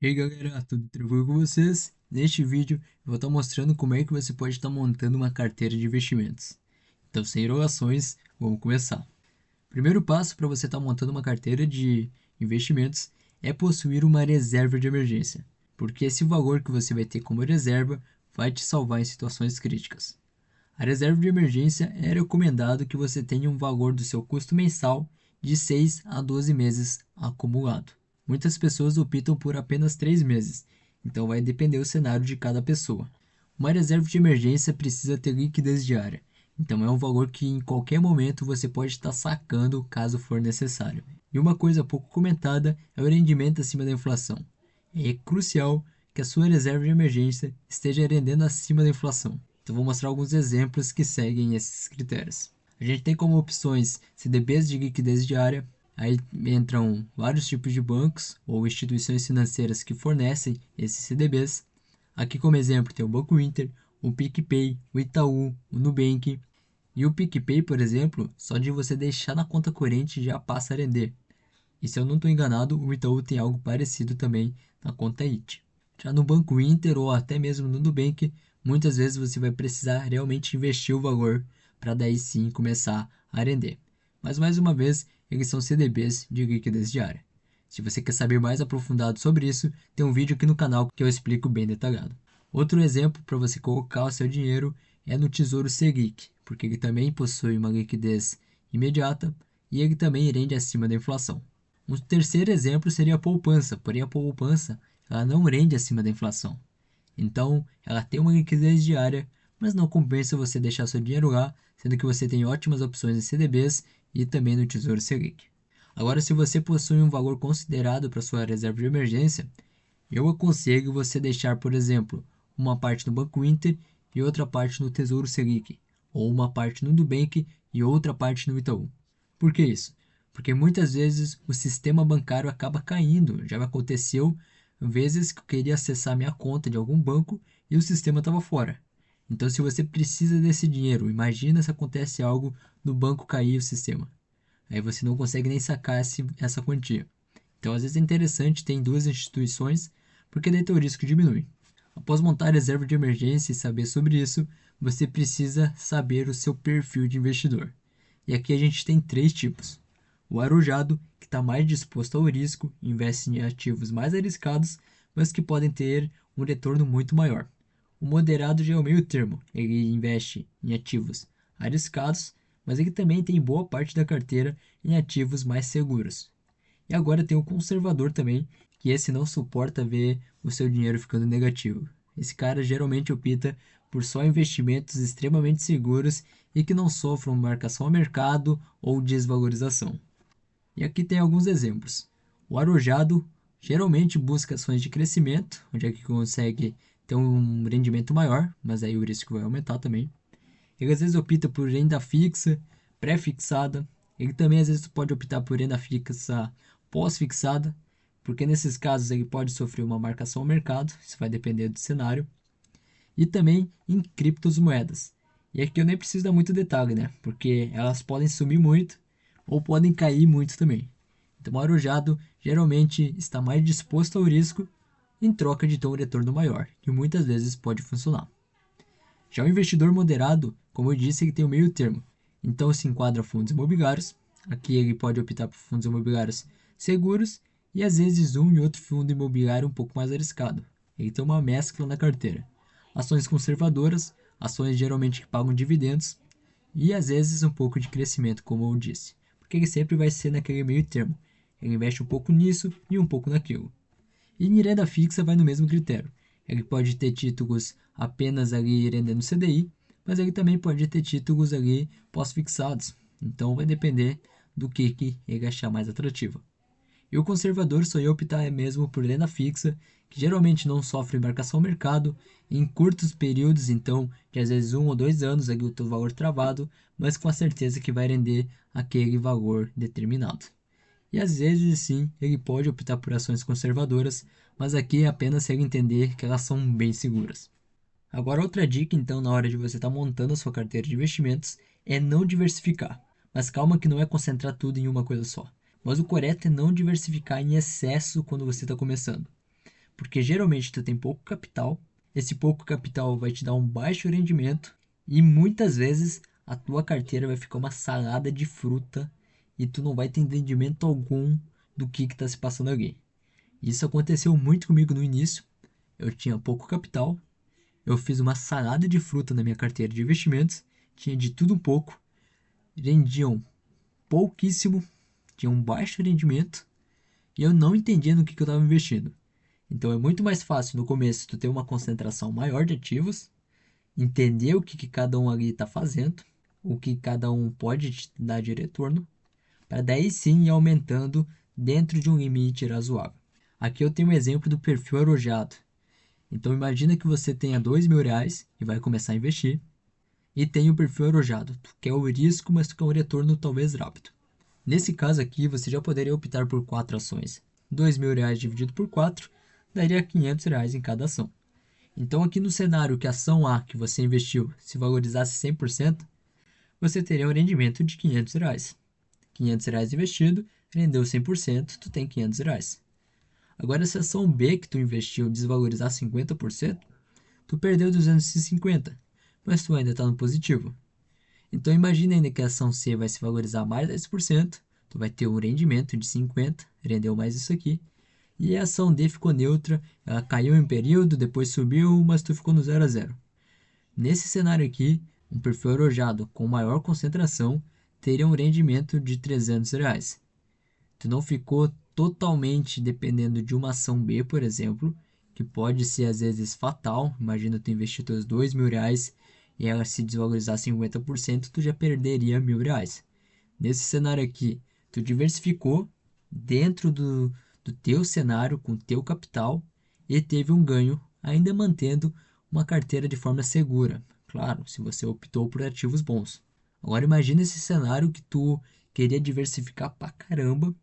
E aí galera, tudo tranquilo com vocês? Neste vídeo eu vou estar mostrando como é que você pode estar montando uma carteira de investimentos. Então, sem enrolações, vamos começar. Primeiro passo para você estar montando uma carteira de investimentos é possuir uma reserva de emergência, porque esse valor que você vai ter como reserva vai te salvar em situações críticas. A reserva de emergência é recomendado que você tenha um valor do seu custo mensal de 6 a 12 meses acumulado. Muitas pessoas optam por apenas 3 meses, então vai depender do cenário de cada pessoa. Uma reserva de emergência precisa ter liquidez diária, então é um valor que em qualquer momento você pode estar sacando caso for necessário. E uma coisa pouco comentada é o rendimento acima da inflação. É crucial que a sua reserva de emergência esteja rendendo acima da inflação. Então vou mostrar alguns exemplos que seguem esses critérios. A gente tem como opções CDBs de liquidez diária, aí entram vários tipos de bancos ou instituições financeiras que fornecem esses CDBs. Aqui como exemplo tem o Banco Inter, o PicPay, o Itaú, o Nubank. E o PicPay, por exemplo, só de você deixar na conta corrente já passa a render. E se eu não estou enganado, o Itaú tem algo parecido também na conta IT. Já no Banco Inter ou até mesmo no Nubank, muitas vezes você vai precisar realmente investir o valor para daí sim começar a render. Mas mais uma vez, eles são CDBs de liquidez diária. Se você quer saber mais aprofundado sobre isso, tem um vídeo aqui no canal que eu explico bem detalhado. Outro exemplo para você colocar o seu dinheiro é no Tesouro Selic, porque ele também possui uma liquidez imediata e ele também rende acima da inflação. Um terceiro exemplo seria a poupança, porém a poupança ela não rende acima da inflação. Então, ela tem uma liquidez diária, mas não compensa você deixar seu dinheiro lá, sendo que você tem ótimas opções em CDBs e também no Tesouro Selic. Agora, se você possui um valor considerado para sua reserva de emergência, eu aconselho você deixar, por exemplo, uma parte no Banco Inter e outra parte no Tesouro Selic, ou uma parte no Nubank e outra parte no Itaú. Por que isso? Porque muitas vezes o sistema bancário acaba caindo. Já me aconteceu vezes que eu queria acessar minha conta de algum banco e o sistema estava fora. Então, se você precisa desse dinheiro, imagina se acontece algo no banco cair o sistema. Aí você não consegue nem sacar essa quantia. Então, às vezes é interessante ter em duas instituições, porque daí o risco diminui. Após montar a reserva de emergência e saber sobre isso, você precisa saber o seu perfil de investidor. E aqui a gente tem três tipos. O arrojado, que está mais disposto ao risco, investe em ativos mais arriscados, mas que podem ter um retorno muito maior. O moderado já é o meio termo, ele investe em ativos arriscados, mas ele também tem boa parte da carteira em ativos mais seguros. E agora tem o conservador também, que esse não suporta ver o seu dinheiro ficando negativo. Esse cara geralmente opta por só investimentos extremamente seguros e que não sofram marcação a mercado ou desvalorização. E aqui tem alguns exemplos. O arrojado geralmente busca ações de crescimento, onde é que consegue ter um rendimento maior, mas aí o risco vai aumentar também. Ele às vezes opta por renda fixa, pré-fixada. Ele também às vezes pode optar por renda fixa pós-fixada, porque nesses casos ele pode sofrer uma marcação ao mercado, isso vai depender do cenário. E também em criptomoedas. E aqui eu nem preciso dar muito detalhe, né? Porque elas podem sumir muito ou podem cair muito também. Então o arrojado geralmente está mais disposto ao risco em troca de ter um retorno maior, que muitas vezes pode funcionar. Já o investidor moderado, como eu disse, ele tem o meio termo. Então se enquadra fundos imobiliários. Aqui ele pode optar por fundos imobiliários seguros e às vezes um e outro fundo imobiliário um pouco mais arriscado. Ele tem uma mescla na carteira. Ações conservadoras, ações geralmente que pagam dividendos e às vezes um pouco de crescimento, como eu disse. Porque ele sempre vai ser naquele meio termo. Ele investe um pouco nisso e um pouco naquilo. E em renda fixa vai no mesmo critério. Ele pode ter títulos apenas ali rendendo CDI, mas ele também pode ter títulos ali pós-fixados. Então vai depender do que ele achar mais atrativo. E o conservador só ia optar mesmo por renda fixa, que geralmente não sofre marcação ao mercado, em curtos períodos, então de às vezes 1 ou 2 anos ali o teu valor travado, mas com a certeza que vai render aquele valor determinado. E às vezes sim, ele pode optar por ações conservadoras, mas aqui é apenas se ele entender que elas são bem seguras. Agora outra dica então na hora de você estar montando a sua carteira de investimentos é não diversificar. Mas calma que não é concentrar tudo em uma coisa só. Mas o correto é não diversificar em excesso quando você está começando. porque geralmente tu tem pouco capital, esse pouco capital vai te dar um baixo rendimento e muitas vezes a tua carteira vai ficar uma salada de fruta e tu não vai ter entendimento algum do que está se passando aqui. Isso aconteceu muito comigo no início. Eu tinha pouco capital, eu fiz uma salada de fruta na minha carteira de investimentos, tinha de tudo um pouco, rendiam pouquíssimo, tinha um baixo rendimento e eu não entendia no que eu estava investindo. Então é muito mais fácil no começo tu ter uma concentração maior de ativos, entender o que cada um ali está fazendo, o que cada um pode te dar de retorno, para daí sim ir aumentando dentro de um limite razoável. Aqui eu tenho um exemplo do perfil arrojado. Então imagina que você tenha R$ 2.000 e vai começar a investir, e tem o perfil arrojado. Tu quer o risco, mas tu quer um retorno talvez rápido. Nesse caso aqui, você já poderia optar por 4 ações. R$ 2.000 dividido por 4 daria R$ 500 em cada ação. Então aqui no cenário que a ação A que você investiu se valorizasse 100%, você teria um rendimento de R$ 500. R$ 500 investido, rendeu 100%, tu tem R$ 500. Agora se a ação B que tu investiu desvalorizar 50%, tu perdeu 250, mas tu ainda está no positivo. Então imagina ainda que a ação C vai se valorizar mais 10%, tu vai ter um rendimento de 50, rendeu mais isso aqui, e a ação D ficou neutra, ela caiu em um período, depois subiu, mas tu ficou no 0 a 0. Nesse cenário aqui, um perfil arrojado com maior concentração teria um rendimento de R$ 300. Tu não ficou totalmente dependendo de uma ação B, por exemplo, que pode ser às vezes fatal. Imagina tu investir teus R$ 2.000 e ela se desvalorizar 50%, tu já perderia R$ 1.000. Nesse cenário aqui, tu diversificou dentro do teu cenário, com o teu capital, e teve um ganho, ainda mantendo uma carteira de forma segura. Claro, se você optou por ativos bons. Agora imagina esse cenário que tu queria diversificar pra caramba,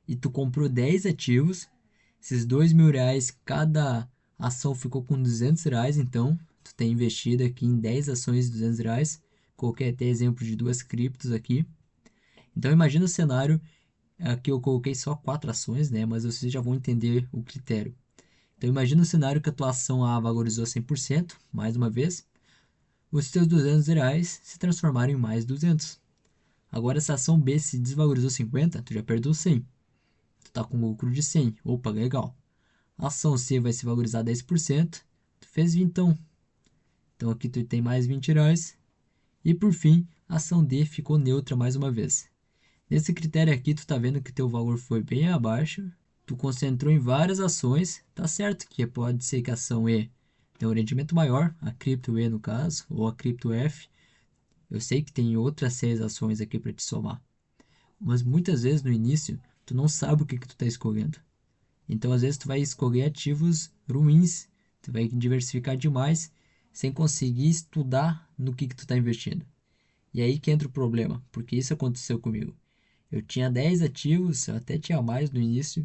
e tu comprou 10 ativos, esses R$ 2.000, cada ação ficou com R$ 200, então tu tem investido aqui em 10 ações de R$ 200, coloquei até exemplo de 2 criptos aqui. Então imagina o cenário, aqui eu coloquei só 4 ações, né, mas vocês já vão entender o critério. Então imagina o cenário que a tua ação A valorizou 100%, mais uma vez, os teus R$ 200 se transformaram em mais 200. Agora se a ação B se desvalorizou 50, tu já perdeu 100. Tu tá com lucro de 100. Opa, legal. A ação C vai se valorizar 10%. Tu fez 20. Então aqui tu tem mais R$ 20. E por fim, a ação D ficou neutra mais uma vez. Nesse critério aqui, tu tá vendo que teu valor foi bem abaixo. Tu concentrou em várias ações. Tá certo que pode ser que a ação E tenha um rendimento maior, a cripto E no caso, ou a cripto F. Eu sei que tem outras 6 ações aqui para te somar. Mas muitas vezes no início, tu não sabe o que tu tá escolhendo. Então, às vezes, tu vai escolher ativos ruins, tu vai diversificar demais, sem conseguir estudar no que tu está investindo. E aí que entra o problema, porque isso aconteceu comigo. Eu tinha 10 ativos, eu até tinha mais no início,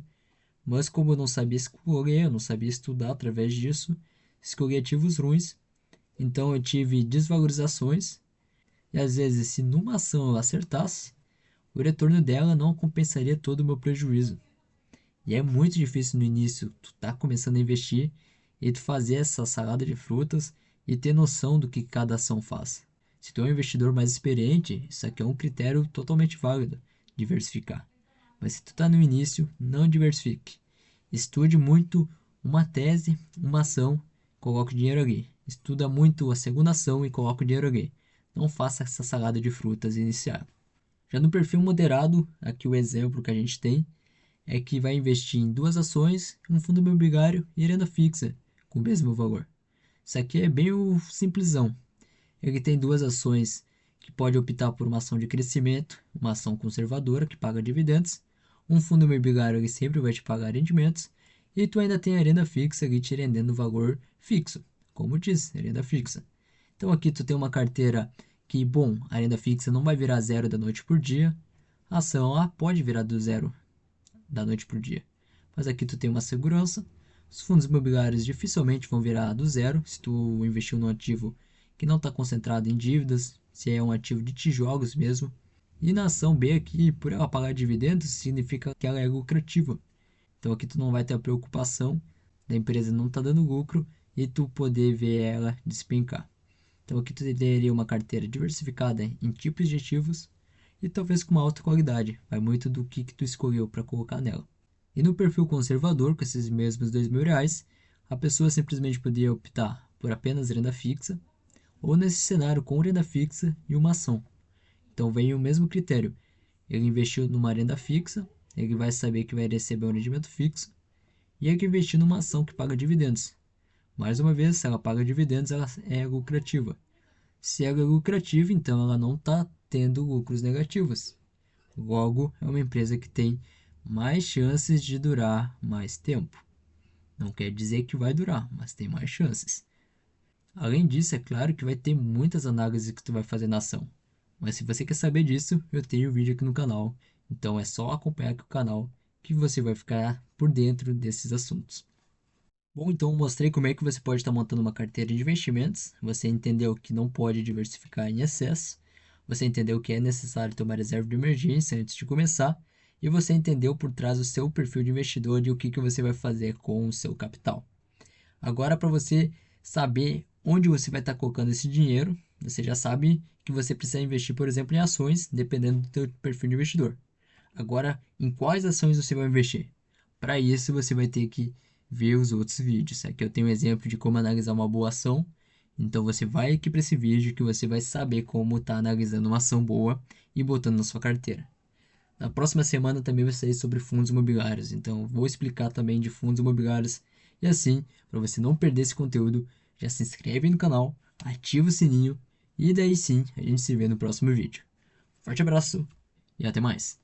mas como eu não sabia escolher, eu não sabia estudar através disso, escolhi ativos ruins, então eu tive desvalorizações, e às vezes, se numa ação eu acertasse, o retorno dela não compensaria todo o meu prejuízo. E é muito difícil no início, tu tá começando a investir e tu fazer essa salada de frutas e ter noção do que cada ação faz. Se tu é um investidor mais experiente, isso aqui é um critério totalmente válido, diversificar. Mas se tu tá no início, não diversifique. Estude muito uma tese, uma ação, coloque o dinheiro aqui. Estuda muito a segunda ação e coloque o dinheiro aqui. Não faça essa salada de frutas inicial. Já no perfil moderado, aqui o exemplo que a gente tem, é que vai investir em 2 ações, um fundo imobiliário e renda fixa, com o mesmo valor. Isso aqui é bem o simplesão. Ele tem 2 ações que pode optar por uma ação de crescimento, uma ação conservadora que paga dividendos, um fundo imobiliário ele sempre vai te pagar rendimentos, e tu ainda tem a renda fixa ali te rendendo valor fixo, como diz, renda fixa. Então aqui tu tem uma carteira que, bom, a renda fixa não vai virar zero da noite por dia, a ação A pode virar do zero da noite para o dia. Mas aqui tu tem uma segurança. Os fundos imobiliários dificilmente vão virar do zero se tu investiu num ativo que não está concentrado em dívidas, se é um ativo de tijolos mesmo. E na ação B aqui, por ela pagar dividendos, significa que ela é lucrativa. Então aqui tu não vai ter a preocupação da empresa não está dando lucro e tu poder ver ela despencar. Então aqui tu teria uma carteira diversificada em tipos de ativos e talvez com uma alta qualidade, vai muito do que tu escolheu para colocar nela. E no perfil conservador, com esses mesmos R$ 2.000, a pessoa simplesmente poderia optar por apenas renda fixa, ou nesse cenário com renda fixa e uma ação. Então vem o mesmo critério, ele investiu numa renda fixa, ele vai saber que vai receber um rendimento fixo, e ele investiu numa ação que paga dividendos. Mais uma vez, se ela paga dividendos, ela é lucrativa. Se ela é lucrativa, então ela não está tendo lucros negativos. Logo, é uma empresa que tem mais chances de durar mais tempo. Não quer dizer que vai durar, mas tem mais chances. Além disso, é claro que vai ter muitas análises que tu vai fazer na ação. Mas se você quer saber disso, eu tenho vídeo aqui no canal. Então é só acompanhar aqui o canal que você vai ficar por dentro desses assuntos. Bom, então eu mostrei como é que você pode estar montando uma carteira de investimentos. Você entendeu que não pode diversificar em excesso. Você entendeu que é necessário ter uma reserva de emergência antes de começar. E você entendeu por trás o seu perfil de investidor e o que você vai fazer com o seu capital. Agora, para você saber onde você vai estar colocando esse dinheiro, você já sabe que você precisa investir, por exemplo, em ações, dependendo do seu perfil de investidor. Agora, em quais ações você vai investir? Para isso, você vai ter que ver os outros vídeos. Aqui eu tenho um exemplo de como analisar uma boa ação. Então, você vai aqui para esse vídeo que você vai saber como estar analisando uma ação boa e botando na sua carteira. Na próxima semana também vai sair sobre fundos imobiliários. Então, vou explicar também de fundos imobiliários. E assim, para você não perder esse conteúdo, já se inscreve no canal, ativa o sininho e daí sim a gente se vê no próximo vídeo. Forte abraço e até mais!